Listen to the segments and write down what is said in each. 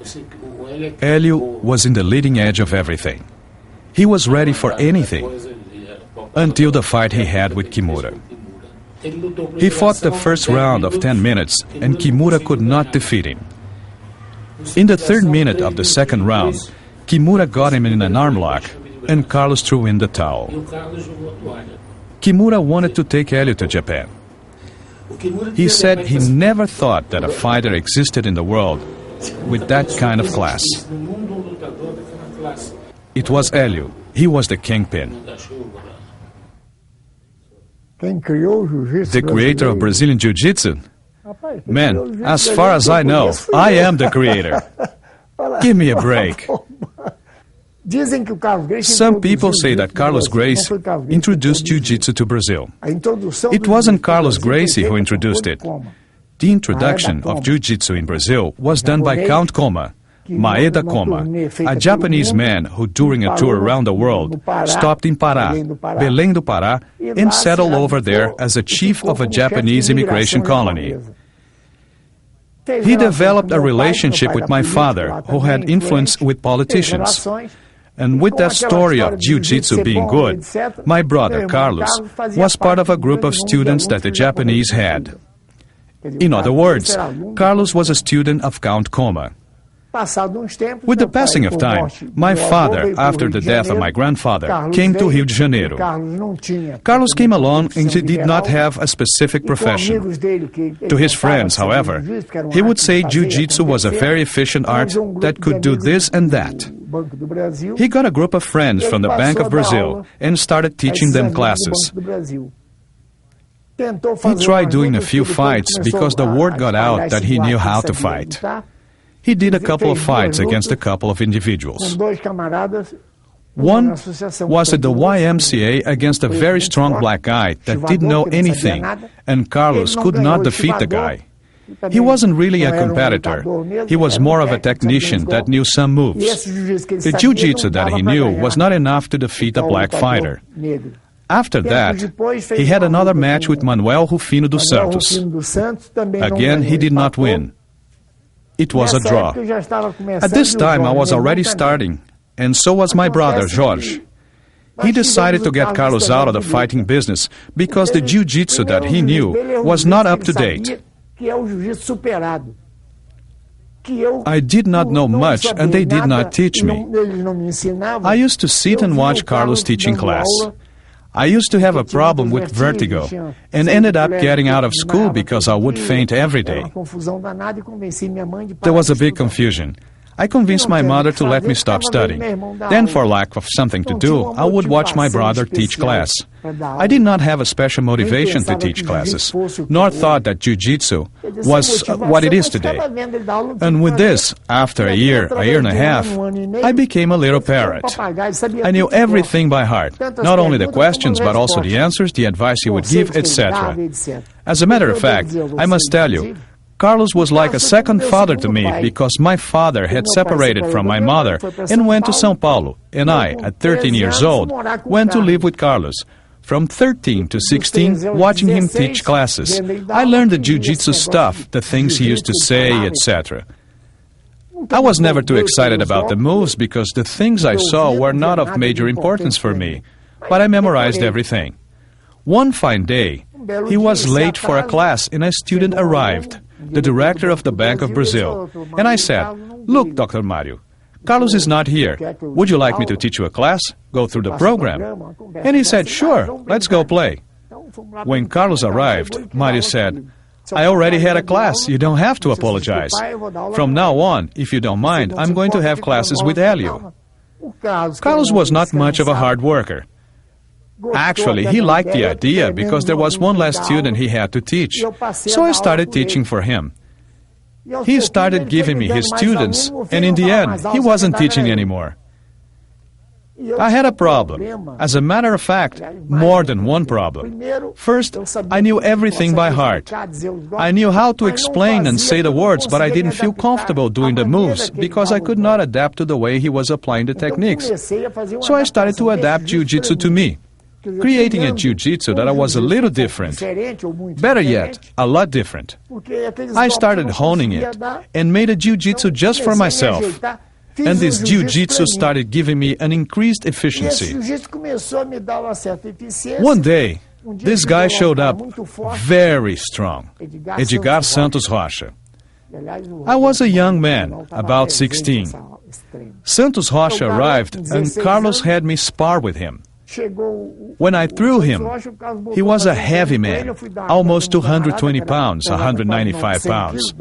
Hélio was in the leading edge of everything. He was ready for anything, until the fight he had with Kimura. He fought the first round of 10 minutes, and Kimura could not defeat him. In the third minute of the second round, Kimura got him in an arm lock, and Carlos threw in the towel. Kimura wanted to take Hélio to Japan. He said he never thought that a fighter existed in the world with that kind of class. It was Hélio. He was the kingpin. The creator of Brazilian Jiu-Jitsu? Man, as far as I know, I am the creator. Give me a break. Some people say that Carlos Gracie introduced Jiu-Jitsu to Brazil. It wasn't Carlos Gracie who introduced it. The introduction of Jiu-Jitsu in Brazil was done by Count Koma, Maeda Koma, a Japanese man who during a tour around the world stopped in Pará, Belém do Pará, and settled over there as a chief of a Japanese immigration colony. He developed a relationship with my father, who had influence with politicians. And with that story of Jiu-Jitsu being good, my brother, Carlos, was part of a group of students that the Japanese had. In other words, Carlos was a student of Count Koma. With the passing of time, my father, after the death of my grandfather, came to Rio de Janeiro. Carlos came along and he did not have a specific profession. To his friends, however, he would say Jiu-Jitsu was a very efficient art that could do this and that. He got a group of friends from the Bank of Brazil and started teaching them classes. He tried doing a few fights because the word got out that he knew how to fight. He did a couple of fights against a couple of individuals. One was at the YMCA against a very strong black guy that didn't know anything, and Carlos could not defeat the guy. He wasn't really a competitor. He was more of a technician that knew some moves. The jiu-jitsu that he knew was not enough to defeat a black fighter. After that, he had another match with Manuel Rufino dos Santos. Again, he did not win. It was a draw. At this time, I was already starting, and so was my brother, Jorge. He decided to get Carlos out of the fighting business because the jiu-jitsu that he knew was not up to date. I did not know much, and they did not teach me. I used to sit and watch Carlos teaching class. I used to have a problem with vertigo and ended up getting out of school because I would faint every day. There was a big confusion. I convinced my mother to let me stop studying. Then, for lack of something to do, I would watch my brother teach class. I did not have a special motivation to teach classes, nor thought that Jiu-Jitsu was what it is today. And with this, after a year and a half, I became a little parrot. I knew everything by heart, not only the questions, but also the answers, the advice he would give, etc. As a matter of fact, I must tell you, Carlos was like a second father to me because my father had separated from my mother and went to São Paulo, and I, at 13 years old, went to live with Carlos. From 13 to 16, watching him teach classes, I learned the jiu-jitsu stuff, the things he used to say, etc. I was never too excited about the moves because the things I saw were not of major importance for me, but I memorized everything. One fine day, he was late for a class and a student arrived, the director of the Bank of Brazil, and I said, "Look, Dr. Mario, Carlos is not here. Would you like me to teach you a class? Go through the program?" And he said, "Sure, let's go play." When Carlos arrived, Mario said, "I already had a class. You don't have to apologize. From now on, if you don't mind, I'm going to have classes with Hélio." Carlos was not much of a hard worker. Actually, he liked the idea because there was one less student he had to teach. So I started teaching for him. He started giving me his students, and in the end, he wasn't teaching anymore. I had a problem. As a matter of fact, more than one problem. First, I knew everything by heart. I knew how to explain and say the words, but I didn't feel comfortable doing the moves because I could not adapt to the way he was applying the techniques. So I started to adapt jiu-jitsu to me. creating a jiu-jitsu that was a little different. Better yet, a lot different. I started honing it and made a jiu-jitsu just for myself. And this jiu-jitsu started giving me an increased efficiency. One day, this guy showed up very strong, Edgar Santos Rocha. I was a young man, about 16. Santos Rocha arrived and Carlos had me spar with him. When I threw him, he was a heavy man, almost 220 pounds, 195 pounds.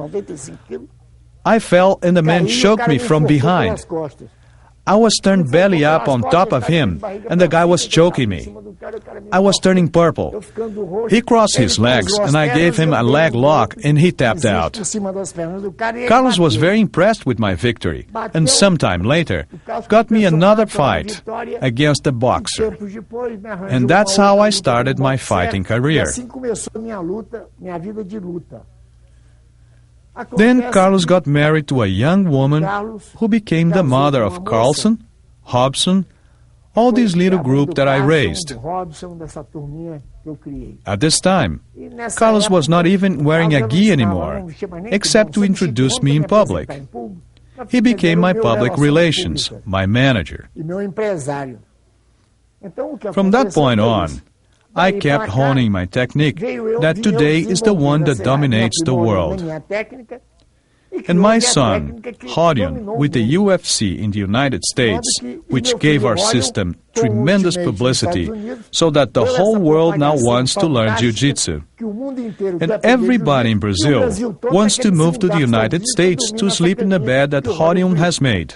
I fell and the man choked me from behind. I was turned belly up on top of him and the guy was choking me. I was turning purple. He crossed his legs and I gave him a leg lock and he tapped out. Carlos was very impressed with my victory and sometime later got me another fight against a boxer. And that's how I started my fighting career. Then Carlos got married to a young woman who became the mother of Carlson, Robson, all this little group that I raised. At this time, Carlos was not even wearing a gi anymore, except to introduce me in public. He became my public relations, my manager. From that point on, I kept honing my technique that today is the one that dominates the world. And my son, Rorion, with the UFC in the United States, which gave our system tremendous publicity, so that the whole world now wants to learn Jiu-Jitsu. And everybody in Brazil wants to move to the United States to sleep in the bed that Rorion has made.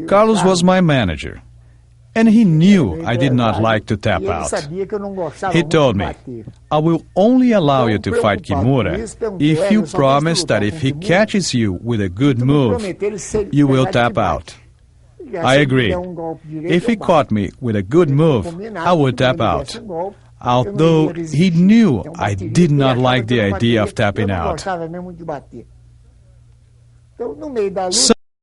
Carlos was my manager. And he knew I did not like to tap out. He told me, I will only allow you to fight Kimura if you promise that if he catches you with a good move, you will tap out. I agreed. If he caught me with a good move, I would tap out. Although he knew I did not like the idea of tapping out.